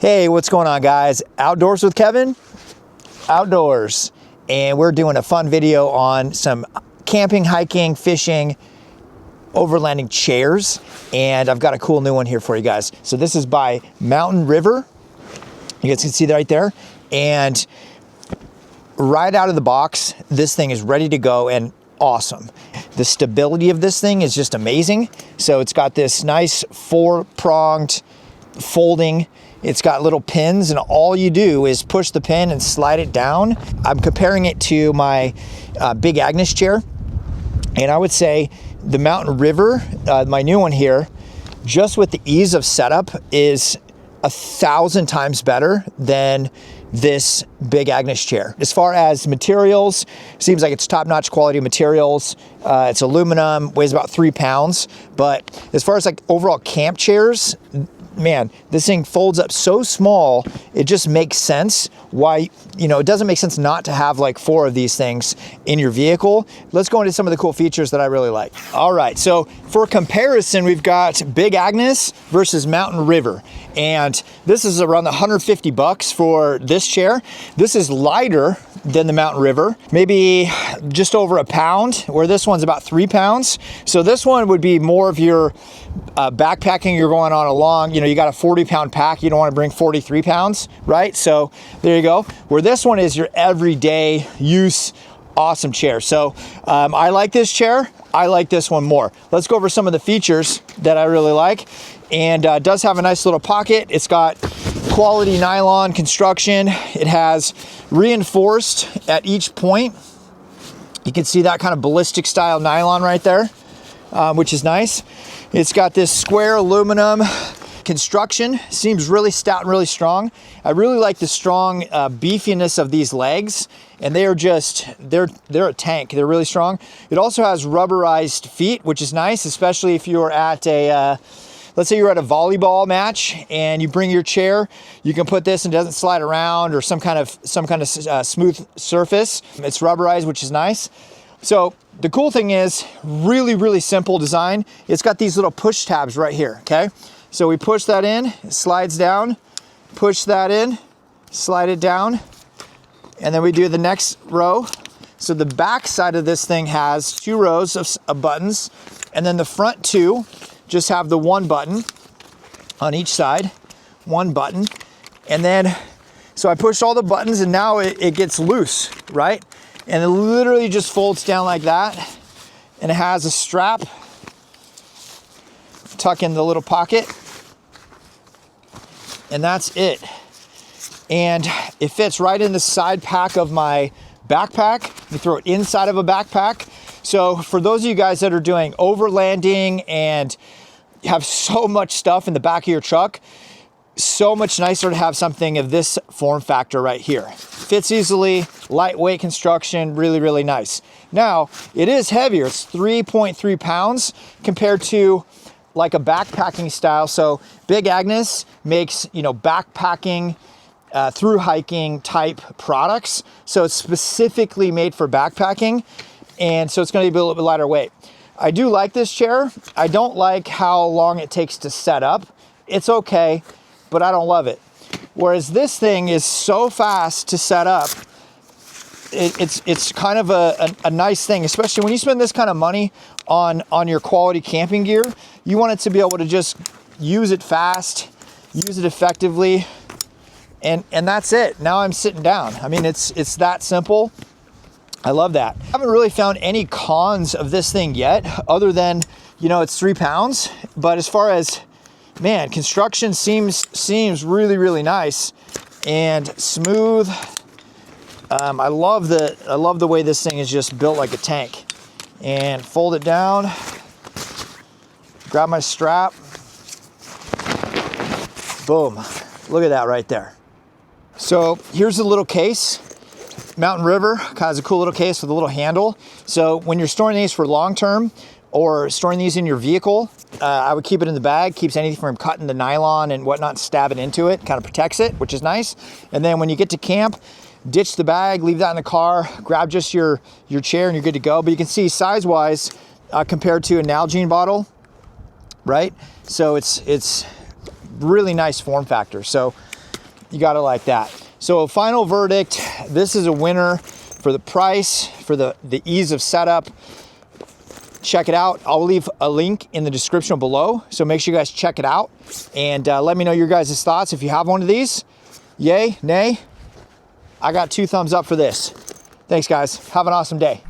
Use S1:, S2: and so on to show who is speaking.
S1: Hey, what's going on, guys? Outdoors with Kevin? Outdoors. And we're doing a fun video on some camping, hiking, fishing, overlanding chairs. And I've got a cool new one here for you guys. So this is by Mountain River. You guys can see that right there. And right out of the box, this thing is ready to go and awesome. The stability of this thing is just amazing. So it's got this nice 4-pronged folding. It's got little pins, and all you do is push the pin and slide it down. I'm comparing it to my big Agnes chair, and I would say the Mountain River, my new one here, just with the ease of setup, is 1,000 times better than this big Agnes chair. As far as materials, seems like it's top-notch quality materials. It's aluminum, weighs about 3 pounds. But as far as like overall camp chairs, man, this thing folds up so small, it just makes sense why, you know, it doesn't make sense not to have like 4 of these things in your vehicle. Let's go into some of the cool features that I really like. All right, so for comparison, we've got Big Agnes versus Mountain River. And this is around the $150 for this chair. This is lighter than the Mountain River, maybe just over 1 pound, where this one's about 3 pounds. So this one would be more of your backpacking. You're going on a long, you know, you got a 40-pound pack. You don't want to bring 43 pounds, right? So there you go. Where this one is your everyday use, awesome chair. So I like this chair. I like this one more. Let's go over some of the features that I really like. And it does have a nice little pocket. It's got quality nylon construction. It has reinforced at each point. You can see that kind of ballistic style nylon right there, which is nice. It's got this square aluminum construction. Seems really stout and really strong. I really like the strong beefiness of these legs, and they are just, they're a tank. They're really strong. It also has rubberized feet, which is nice, especially if you're at a let's say you're at a volleyball match and you bring your chair, you can put this and it doesn't slide around, or some kind of smooth surface. It's rubberized, which is nice. So the cool thing is, really simple design. It's got these little push tabs right here, okay? So we push that in, it slides down, push that in, slide it down, and then we do the next row. So the back side of this thing has 2 rows of buttons, and then the front 2 just have the 1 button on each side, 1 button. And then, so I pushed all the buttons and now it gets loose, right? And it literally just folds down like that. And it has a strap, tuck in the little pocket, and that's it. And it fits right in the side pack of my backpack. You throw it inside of a backpack. So for those of you guys that are doing overlanding and have so much stuff in the back of your truck, so much nicer to have something of this form factor right here. Fits easily, lightweight construction, really nice. Now, it is heavier. It's 3.3 pounds compared to like a backpacking style. So Big Agnes makes, you know, backpacking, through hiking type products. So it's specifically made for backpacking. And so it's going to be a little bit lighter weight. I do like this chair. I don't like how long it takes to set up. It's okay, but I don't love it. Whereas this thing is so fast to set up, it's kind of a nice thing, especially when you spend this kind of money on your quality camping gear. You want it to be able to just use it fast, use it effectively, and that's it. Now I'm sitting down. I mean, it's that simple. I love that. I haven't really found any cons of this thing yet, other than, you know, it's 3 pounds. But as far as, man, construction seems really nice and smooth. I love the way this thing is just built like a tank. And fold it down, grab my strap, boom. Look at that right there. So here's a little case. Mountain River has a cool little case with a little handle. So when you're storing these for long term or storing these in your vehicle, I would keep it in the bag. Keeps anything from cutting the nylon and whatnot, stabbing into it, kind of protects it, which is nice. And then when you get to camp, ditch the bag, leave that in the car, grab just your chair, and you're good to go. But you can see size-wise, compared to an Nalgene bottle, right? So it's really nice form factor. So You gotta like that. So final verdict, this is a winner for the price, for the ease of setup. Check it out. I'll leave a link in the description below. So make sure you guys check it out and let me know your guys' thoughts. If you have one of these, yay, nay. I got 2 thumbs up for this. Thanks guys. Have an awesome day.